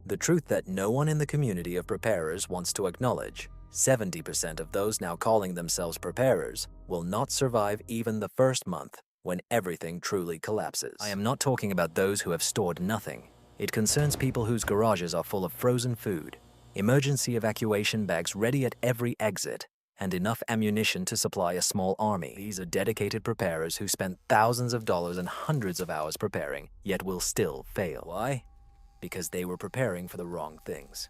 The truth that no one in the community of preparers wants to acknowledge: 70% of those now calling themselves preparers will not survive even the first month when everything truly collapses. I am not talking about those who have stored nothing. It concerns people whose garages are full of frozen food, emergency evacuation bags ready at every exit, and enough ammunition to supply a small army. These are dedicated preparers who spent thousands of dollars and hundreds of hours preparing, yet will still fail. Why? Because they were preparing for the wrong things.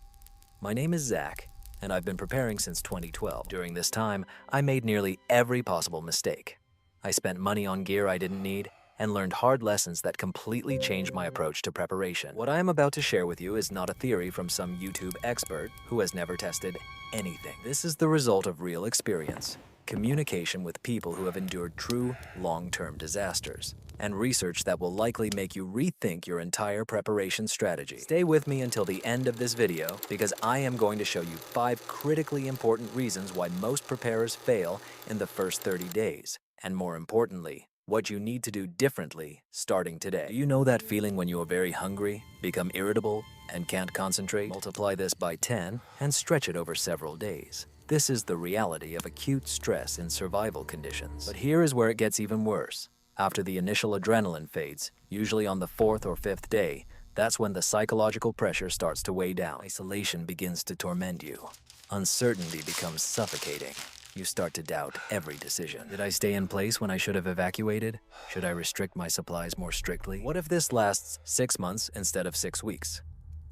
My name is Zach, and I've been preparing since 2012. During this time, I made nearly every possible mistake. I spent money on gear I didn't need and learned hard lessons that completely changed my approach to preparation. What I am about to share with you is not a theory from some YouTube expert who has never tested anything. This is the result of real experience, communication with people who have endured true long-term disasters, and research that will likely make you rethink your entire preparation strategy. Stay with me until the end of this video because I am going to show you 5 critically important reasons why most preparers fail in the first 30 days, and more importantly, what you need to do differently starting today. Do you know that feeling when you are very hungry, become irritable, and can't concentrate? Multiply this by 10 and stretch it over several days. This is the reality of acute stress in survival conditions. But here is where it gets even worse. After the initial adrenaline fades, usually on the 4th or 5th day, that's when the psychological pressure starts to weigh down. Isolation begins to torment you. Uncertainty becomes suffocating. You start to doubt every decision. Did I stay in place when I should have evacuated? Should I restrict my supplies more strictly? What if this lasts 6 months instead of 6 weeks?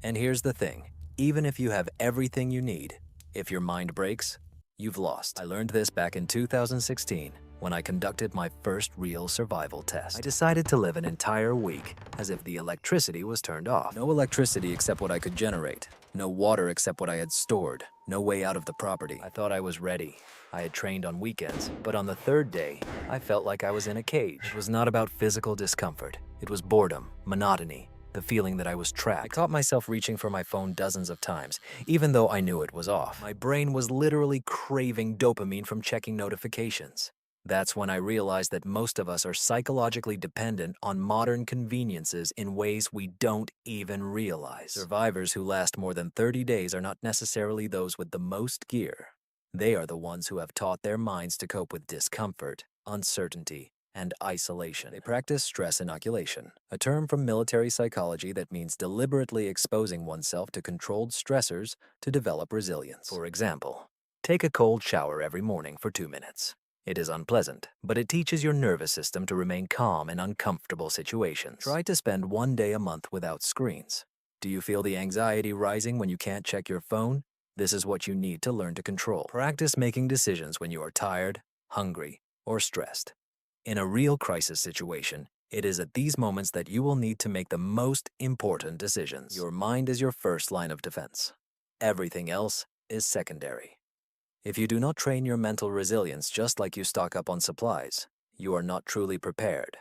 And here's the thing, even if you have everything you need, if your mind breaks, you've lost. I learned this back in 2016 when I conducted my first real survival test. I decided to live an entire week as if the electricity was turned off. No electricity except what I could generate. No water except what I had stored. No way out of the property. I thought I was ready. I had trained on weekends, but on the 3rd day, I felt like I was in a cage. It was not about physical discomfort. It was boredom, monotony, the feeling that I was trapped. I caught myself reaching for my phone dozens of times, even though I knew it was off. My brain was literally craving dopamine from checking notifications. That's when I realized that most of us are psychologically dependent on modern conveniences in ways we don't even realize. Survivors who last more than 30 days are not necessarily those with the most gear. They are the ones who have taught their minds to cope with discomfort, uncertainty, and isolation. They practice stress inoculation, a term from military psychology that means deliberately exposing oneself to controlled stressors to develop resilience. For example, take a cold shower every morning for 2 minutes. It is unpleasant, but it teaches your nervous system to remain calm in uncomfortable situations. Try to spend 1 day a month without screens. Do you feel the anxiety rising when you can't check your phone? This is what you need to learn to control. Practice making decisions when you are tired, hungry, or stressed. In a real crisis situation, it is at these moments that you will need to make the most important decisions. Your mind is your first line of defense. Everything else is secondary. If you do not train your mental resilience just like you stock up on supplies, you are not truly prepared,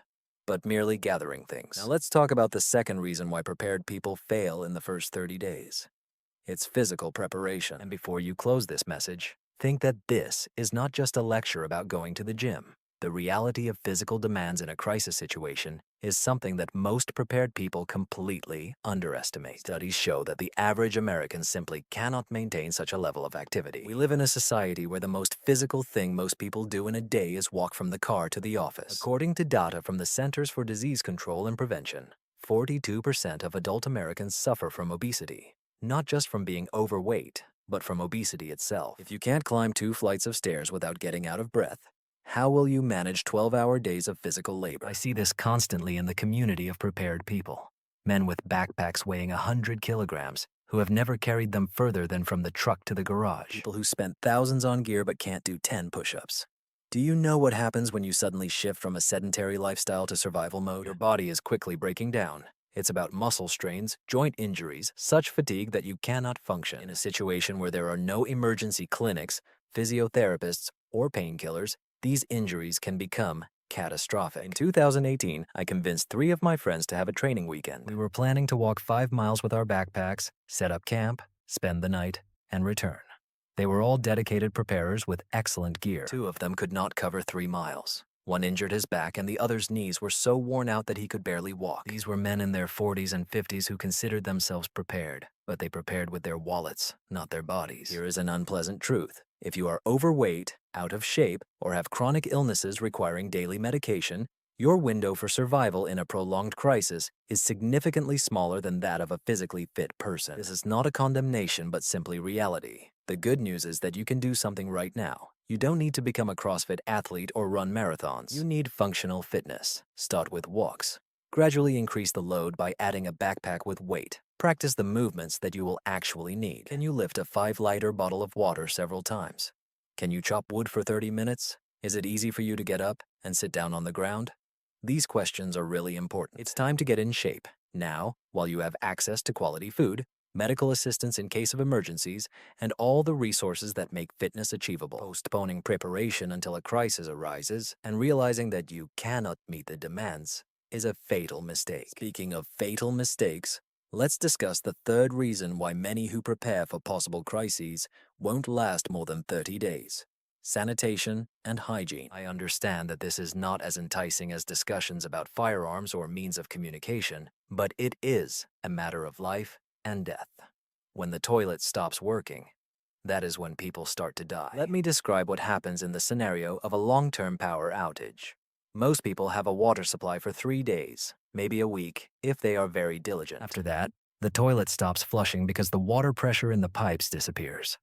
but merely gathering things. Now let's talk about the second reason why prepared people fail in the first 30 days. It's physical preparation. And before you close this message, think that this is not just a lecture about going to the gym. The reality of physical demands in a crisis situation is something that most prepared people completely underestimate. Studies show that the average American simply cannot maintain such a level of activity. We live in a society where the most physical thing most people do in a day is walk from the car to the office. According to data from the Centers for Disease Control and Prevention, 42% of adult Americans suffer from obesity, not just from being overweight, but from obesity itself. If you can't climb 2 flights of stairs without getting out of breath, how will you manage 12-hour days of physical labor? I see this constantly in the community of prepared people. Men with backpacks weighing 100 kilograms who have never carried them further than from the truck to the garage. People who spent thousands on gear but can't do 10 push-ups. Do you know what happens when you suddenly shift from a sedentary lifestyle to survival mode? Your body is quickly breaking down. It's about muscle strains, joint injuries, such fatigue that you cannot function. In a situation where there are no emergency clinics, physiotherapists, or painkillers, these injuries can become catastrophic. In 2018, I convinced 3 of my friends to have a training weekend. We were planning to walk 5 miles with our backpacks, set up camp, spend the night, and return. They were all dedicated preparers with excellent gear. 2 of them could not cover 3 miles. One injured his back, and the other's knees were so worn out that he could barely walk. These were men in their 40s and 50s who considered themselves prepared, but they prepared with their wallets, not their bodies. Here is an unpleasant truth. If you are overweight, out of shape, or have chronic illnesses requiring daily medication, your window for survival in a prolonged crisis is significantly smaller than that of a physically fit person. This is not a condemnation, but simply reality. The good news is that you can do something right now. You don't need to become a CrossFit athlete or run marathons. You need functional fitness. Start with walks. Gradually increase the load by adding a backpack with weight. Practice the movements that you will actually need. Can you lift a 5-liter bottle of water several times? Can you chop wood for 30 minutes? Is it easy for you to get up and sit down on the ground? These questions are really important. It's time to get in shape, now, while you have access to quality food, medical assistance in case of emergencies, and all the resources that make fitness achievable. Postponing preparation until a crisis arises and realizing that you cannot meet the demands is a fatal mistake. Speaking of fatal mistakes, let's discuss the third reason why many who prepare for possible crises won't last more than 30 days. Sanitation and hygiene. I understand that this is not as enticing as discussions about firearms or means of communication, but it is a matter of life and death. When the toilet stops working, that is when people start to die. Let me describe what happens in the scenario of a long-term power outage. Most people have a water supply for 3 days, maybe a week, if they are very diligent. After that, the toilet stops flushing because the water pressure in the pipes disappears.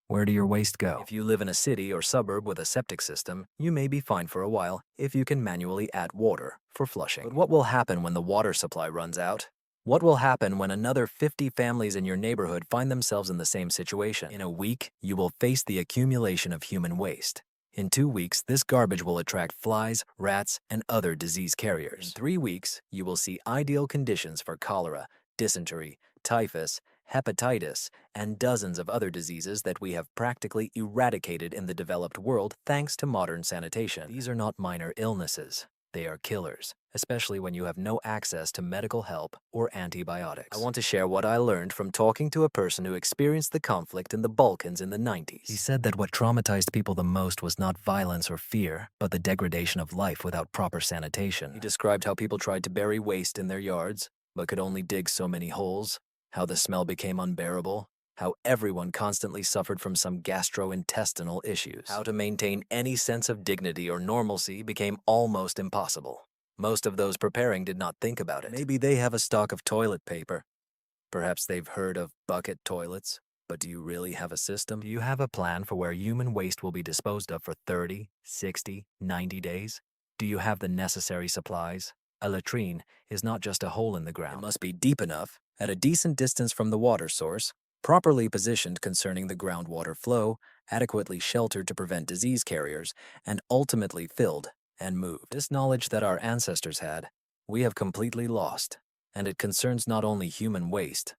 Where do your waste go? If you live in a city or suburb with a septic system, you may be fine for a while if you can manually add water for flushing. But what will happen when the water supply runs out? What will happen when another 50 families in your neighborhood find themselves in the same situation? In a week, you will face the accumulation of human waste. In 2 weeks, this garbage will attract flies, rats, and other disease carriers. In 3 weeks, you will see ideal conditions for cholera, dysentery, typhus, hepatitis, and dozens of other diseases that we have practically eradicated in the developed world thanks to modern sanitation. These are not minor illnesses. They are killers, especially when you have no access to medical help or antibiotics. I want to share what I learned from talking to a person who experienced the conflict in the Balkans in the 90s. He said that what traumatized people the most was not violence or fear, but the degradation of life without proper sanitation. He described how people tried to bury waste in their yards, but could only dig so many holes, how the smell became unbearable, how everyone constantly suffered from some gastrointestinal issues. How to maintain any sense of dignity or normalcy became almost impossible. Most of those preparing did not think about it. Maybe they have a stock of toilet paper. Perhaps they've heard of bucket toilets. But do you really have a system? Do you have a plan for where human waste will be disposed of for 30, 60, 90 days? Do you have the necessary supplies? A latrine is not just a hole in the ground. It must be deep enough, at a decent distance from the water source, properly positioned concerning the groundwater flow, adequately sheltered to prevent disease carriers, and ultimately filled and moved. This knowledge that our ancestors had, we have completely lost, and it concerns not only human waste.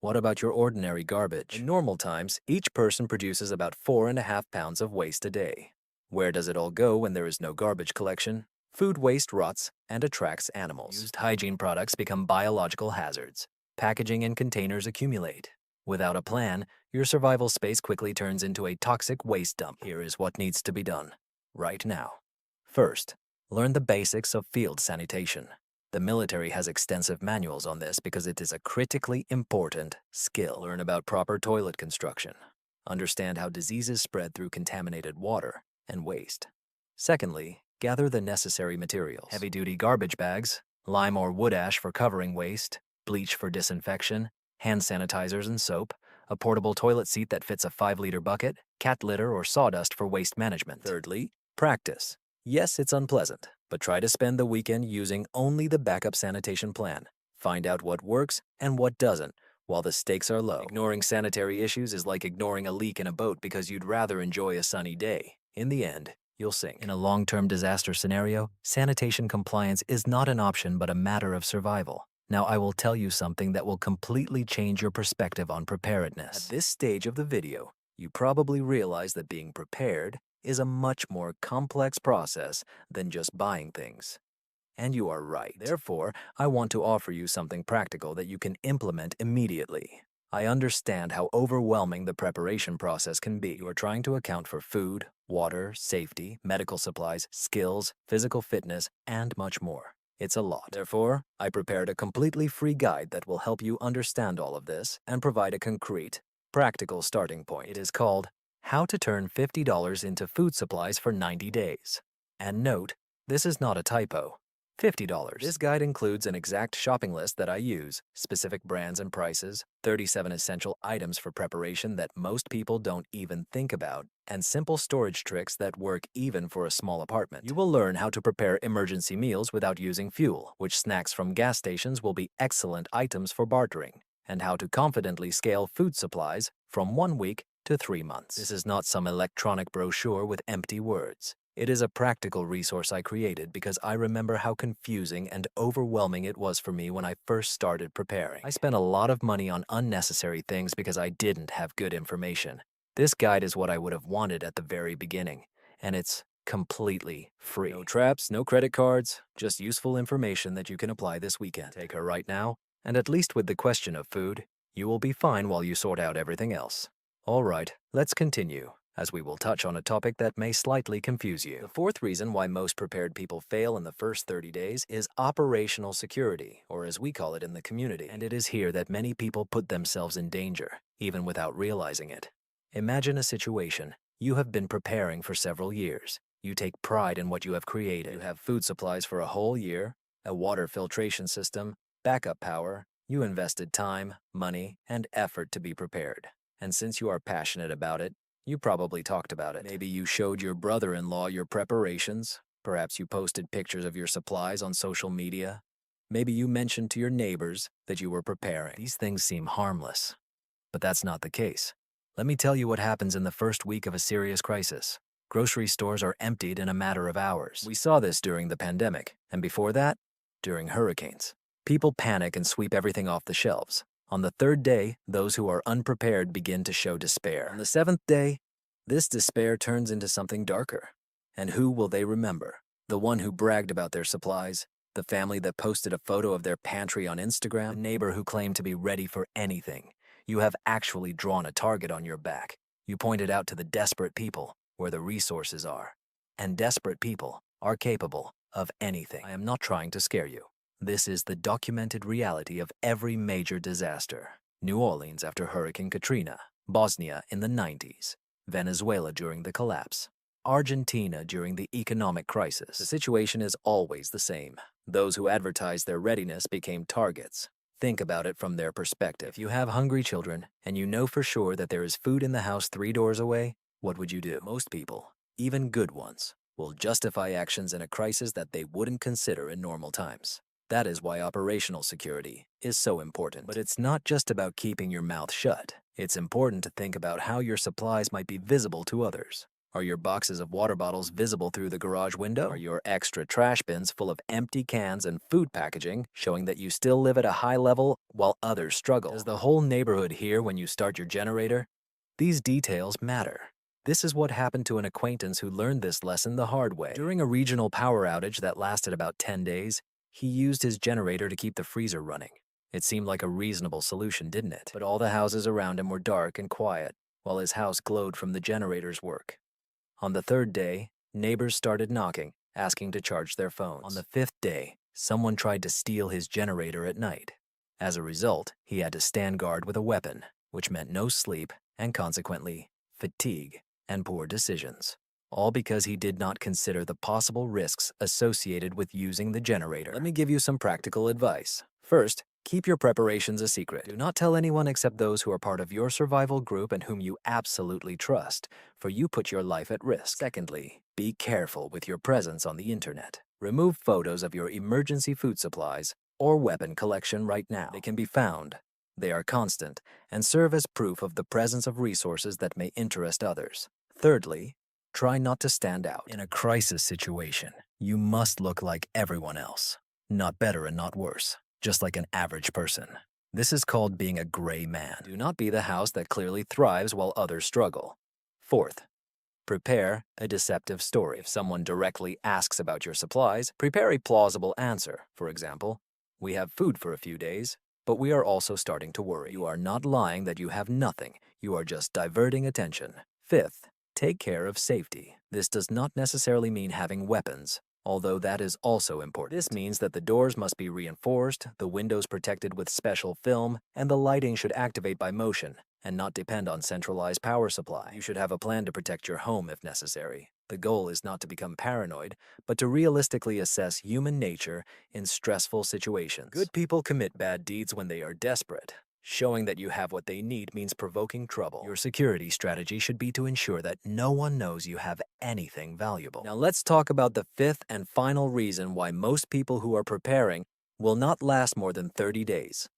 What about your ordinary garbage? In normal times, each person produces about 4.5 pounds of waste a day. Where does it all go when there is no garbage collection? Food waste rots and attracts animals. Used hygiene products become biological hazards. Packaging and containers accumulate. Without a plan, your survival space quickly turns into a toxic waste dump. Here is what needs to be done, right now. First, learn the basics of field sanitation. The military has extensive manuals on this because it is a critically important skill. Learn about proper toilet construction. Understand how diseases spread through contaminated water and waste. Secondly, gather the necessary materials. Heavy-duty garbage bags, lime or wood ash for covering waste, bleach for disinfection, hand sanitizers and soap, a portable toilet seat that fits a 5-liter bucket, cat litter or sawdust for waste management. Thirdly, practice. Yes, it's unpleasant, but try to spend the weekend using only the backup sanitation plan. Find out what works and what doesn't, while the stakes are low. Ignoring sanitary issues is like ignoring a leak in a boat because you'd rather enjoy a sunny day. In the end, you'll sink. In a long-term disaster scenario, sanitation compliance is not an option but a matter of survival. Now I will tell you something that will completely change your perspective on preparedness. At this stage of the video, you probably realize that being prepared is a much more complex process than just buying things. And you are right. Therefore, I want to offer you something practical that you can implement immediately. I understand how overwhelming the preparation process can be. You are trying to account for food, water, safety, medical supplies, skills, physical fitness, and much more. It's a lot. Therefore, I prepared a completely free guide that will help you understand all of this and provide a concrete, practical starting point. It is called How to Turn $50 into Food Supplies for 90 Days. And note, this is not a typo. $50. This guide includes an exact shopping list that I use, specific brands and prices, 37 essential items for preparation that most people don't even think about, and simple storage tricks that work even for a small apartment. You will learn how to prepare emergency meals without using fuel, which snacks from gas stations will be excellent items for bartering, and how to confidently scale food supplies from 1 week to 3 months. This is not some electronic brochure with empty words. It is a practical resource I created because I remember how confusing and overwhelming it was for me when I first started preparing. I spent a lot of money on unnecessary things because I didn't have good information. This guide is what I would have wanted at the very beginning, and it's completely free. No traps, no credit cards, just useful information that you can apply this weekend. Take her right now, and at least with the question of food, you will be fine while you sort out everything else. All right, let's continue, as we will touch on a topic that may slightly confuse you. The fourth reason why most prepared people fail in the first 30 days is operational security, or as we call it in the community. And it is here that many people put themselves in danger, even without realizing it. Imagine a situation. You have been preparing for several years. You take pride in what you have created. You have food supplies for a whole year, a water filtration system, backup power. You invested time, money, and effort to be prepared. And since you are passionate about it, you probably talked about it. Maybe you showed your brother-in-law your preparations. Perhaps you posted pictures of your supplies on social media. Maybe you mentioned to your neighbors that you were preparing. These things seem harmless, but that's not the case. Let me tell you what happens in the first week of a serious crisis. Grocery stores are emptied in a matter of hours. We saw this during the pandemic, and before that, during hurricanes. People panic and sweep everything off the shelves. On the third day, those who are unprepared begin to show despair. On the seventh day, this despair turns into something darker. And who will they remember? The one who bragged about their supplies, the family that posted a photo of their pantry on Instagram, the neighbor who claimed to be ready for anything. You have actually drawn a target on your back. You pointed out to the desperate people where the resources are. And desperate people are capable of anything. I am not trying to scare you. This is the documented reality of every major disaster. New Orleans after Hurricane Katrina, Bosnia in the 90s, Venezuela during the collapse, Argentina during the economic crisis. The situation is always the same. Those who advertised their readiness became targets. Think about it from their perspective. If you have hungry children and you know for sure that there is food in the house 3 doors away, what would you do? Most people, even good ones, will justify actions in a crisis that they wouldn't consider in normal times. That is why operational security is so important. But it's not just about keeping your mouth shut. It's important to think about how your supplies might be visible to others. Are your boxes of water bottles visible through the garage window? Are your extra trash bins full of empty cans and food packaging showing that you still live at a high level while others struggle? Does the whole neighborhood hear when you start your generator? These details matter. This is what happened to an acquaintance who learned this lesson the hard way. During a regional power outage that lasted about 10 days, he used his generator to keep the freezer running. It seemed like a reasonable solution, didn't it? But all the houses around him were dark and quiet, while his house glowed from the generator's work. On the third day, neighbors started knocking, asking to charge their phones. On the fifth day, someone tried to steal his generator at night. As a result, he had to stand guard with a weapon, which meant no sleep and consequently fatigue and poor decisions. All because he did not consider the possible risks associated with using the generator. Let me give you some practical advice. First, keep your preparations a secret. Do not tell anyone except those who are part of your survival group and whom you absolutely trust, for you put your life at risk. Secondly, be careful with your presence on the internet. Remove photos of your emergency food supplies or weapon collection right now. They can be found. They are constant and serve as proof of the presence of resources that may interest others. Thirdly, try not to stand out. In a crisis situation, you must look like everyone else. Not better and not worse, just like an average person. This is called being a gray man. Do not be the house that clearly thrives while others struggle. Fourth, prepare a deceptive story. If someone directly asks about your supplies, prepare a plausible answer. For example, we have food for a few days, But we are also starting to worry. You are not lying that you have nothing. You are just diverting attention. Fifth, take care of safety. This does not necessarily mean having weapons, although that is also important. This means that the doors must be reinforced, the windows protected with special film, and the lighting should activate by motion and not depend on centralized power supply. You should have a plan to protect your home if necessary. The goal is not to become paranoid, but to realistically assess human nature in stressful situations. Good people commit bad deeds when they are desperate. Showing that you have what they need means provoking trouble. Your security strategy should be to ensure that no one knows you have anything valuable. Now let's talk about the fifth and final reason why most people who are preparing will not last more than 30 days.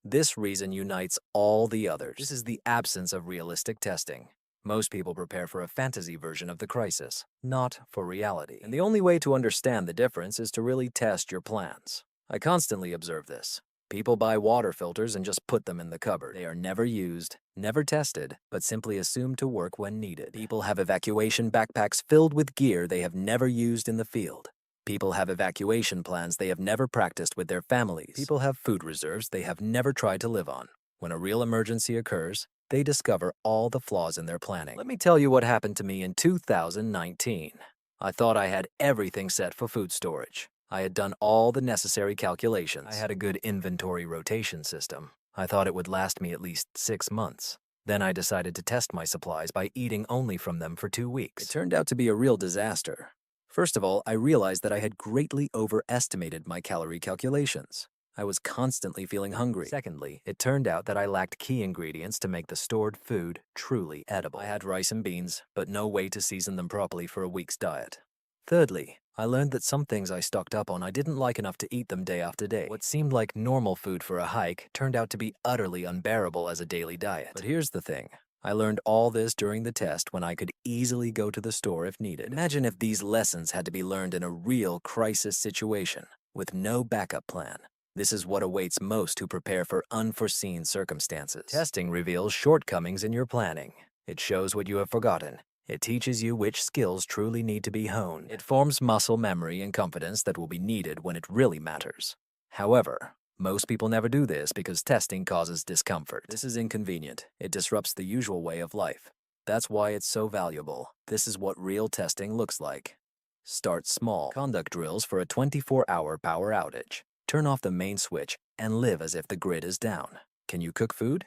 This reason unites all the others. This is the absence of realistic testing. Most people prepare for a fantasy version of the crisis, not for reality. And the only way to understand the difference is to really test your plans. I constantly observe this. People buy water filters and just put them in the cupboard. They are never used, never tested, but simply assumed to work when needed. People have evacuation backpacks filled with gear they have never used in the field. People have evacuation plans they have never practiced with their families. People have food reserves they have never tried to live on. When a real emergency occurs, they discover all the flaws in their planning. Let me tell you what happened to me in 2019. I thought I had everything set for food storage. I had done all the necessary calculations. I had a good inventory rotation system. I thought it would last me at least 6 months. Then I decided to test my supplies by eating only from them for 2 weeks. It turned out to be a real disaster. First of all, I realized that I had greatly overestimated my calorie calculations. I was constantly feeling hungry. Secondly, it turned out that I lacked key ingredients to make the stored food truly edible. I had rice and beans, but no way to season them properly for a week's diet. Thirdly, I learned that some things I stocked up on I didn't like enough to eat them day after day. What seemed like normal food for a hike turned out to be utterly unbearable as a daily diet. But here's the thing. I learned all this during the test when I could easily go to the store if needed. Imagine if these lessons had to be learned in a real crisis situation with no backup plan. This is what awaits most who prepare for unforeseen circumstances. Testing reveals shortcomings in your planning. It shows what you have forgotten. It teaches you which skills truly need to be honed. It forms muscle memory and confidence that will be needed when it really matters. However, most people never do this because testing causes discomfort. This is inconvenient. It disrupts the usual way of life. That's why it's so valuable. This is what real testing looks like. Start small. Conduct drills for a 24-hour power outage. Turn off the main switch and live as if the grid is down. Can you cook food?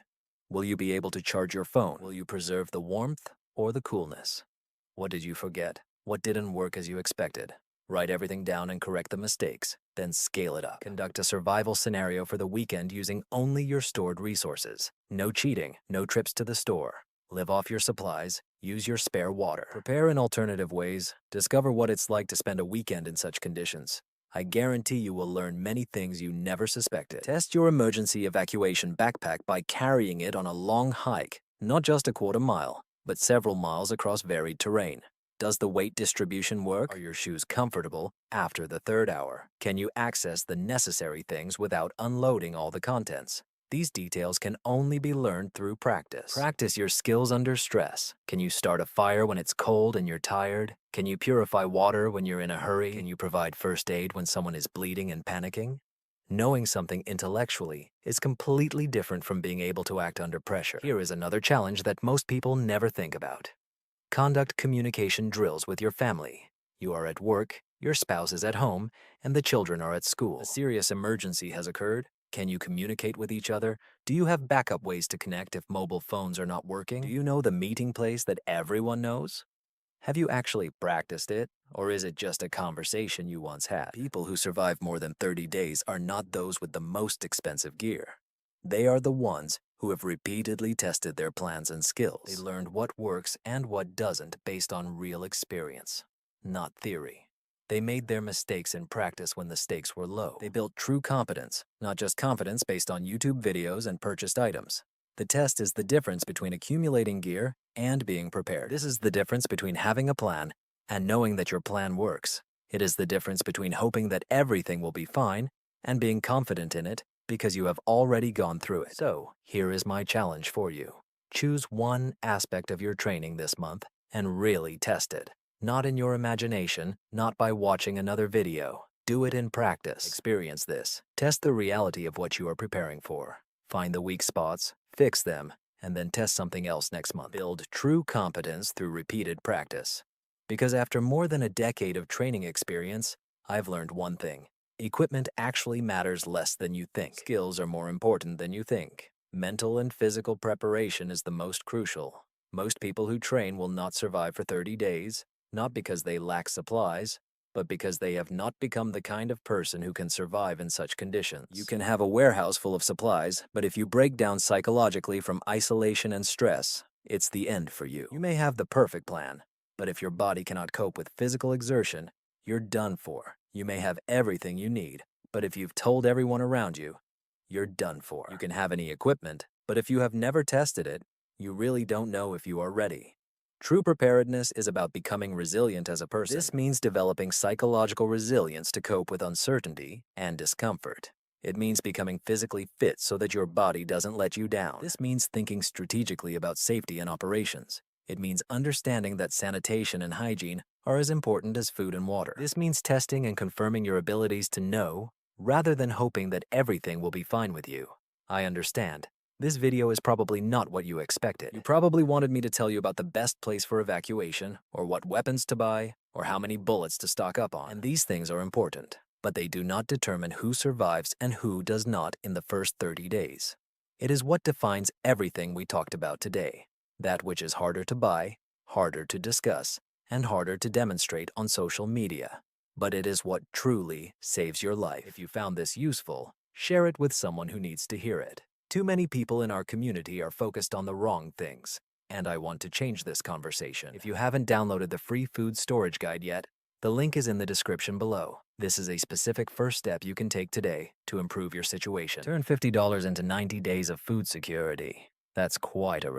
Will you be able to charge your phone? Will you preserve the warmth or the coolness? What did you forget? What didn't work as you expected? Write everything down and correct the mistakes, then scale it up. Conduct a survival scenario for the weekend using only your stored resources. No cheating, no trips to the store. Live off your supplies, use your spare water. Prepare in alternative ways, discover what it's like to spend a weekend in such conditions. I guarantee you will learn many things you never suspected. Test your emergency evacuation backpack by carrying it on a long hike, not just a quarter mile, but several miles across varied terrain. Does the weight distribution work? Are your shoes comfortable after the 3rd hour? Can you access the necessary things without unloading all the contents? These details can only be learned through practice. Practice your skills under stress. Can you start a fire when it's cold and you're tired? Can you purify water when you're in a hurry? Can you provide first aid when someone is bleeding and panicking? Knowing something intellectually is completely different from being able to act under pressure. Here is another challenge that most people never think about. Conduct communication drills with your family. You are at work, your spouse is at home, and the children are at school. A serious emergency has occurred. Can you communicate with each other? Do you have backup ways to connect if mobile phones are not working? Do you know the meeting place that everyone knows? Have you actually practiced it, or is it just a conversation you once had? People who survive more than 30 days are not those with the most expensive gear. They are the ones who have repeatedly tested their plans and skills. They learned what works and what doesn't based on real experience, not theory. They made their mistakes in practice when the stakes were low. They built true competence, not just confidence based on YouTube videos and purchased items. The test is the difference between accumulating gear and being prepared. This is the difference between having a plan and knowing that your plan works. It is the difference between hoping that everything will be fine and being confident in it because you have already gone through it. So, here is my challenge for you. Choose one aspect of your training this month and really test it. Not in your imagination, not by watching another video. Do it in practice. Experience this. Test the reality of what you are preparing for. Find the weak spots, fix them, and then test something else next month. Build true competence through repeated practice. Because after more than a decade of training experience, I've learned one thing. Equipment actually matters less than you think. Skills are more important than you think. Mental and physical preparation is the most crucial. Most people who train will not survive for 30 days, not because they lack supplies, but because they have not become the kind of person who can survive in such conditions. You can have a warehouse full of supplies, but if you break down psychologically from isolation and stress, it's the end for you. You may have the perfect plan, but if your body cannot cope with physical exertion, you're done for. You may have everything you need, but if you've told everyone around you, you're done for. You can have any equipment, but if you have never tested it, you really don't know if you are ready. True preparedness is about becoming resilient as a person. This means developing psychological resilience to cope with uncertainty and discomfort. It means becoming physically fit so that your body doesn't let you down. This means thinking strategically about safety and operations. It means understanding that sanitation and hygiene are as important as food and water. This means testing and confirming your abilities to know, rather than hoping that everything will be fine with you. I understand. This video is probably not what you expected. You probably wanted me to tell you about the best place for evacuation, or what weapons to buy, or how many bullets to stock up on. And these things are important, but they do not determine who survives and who does not in the first 30 days. It is what defines everything we talked about today. That which is harder to buy, harder to discuss, and harder to demonstrate on social media. But it is what truly saves your life. If you found this useful, share it with someone who needs to hear it. Too many people in our community are focused on the wrong things, and I want to change this conversation. If you haven't downloaded the free food storage guide yet, the link is in the description below. This is a specific first step you can take today to improve your situation. Turn $50 into 90 days of food security. That's quite a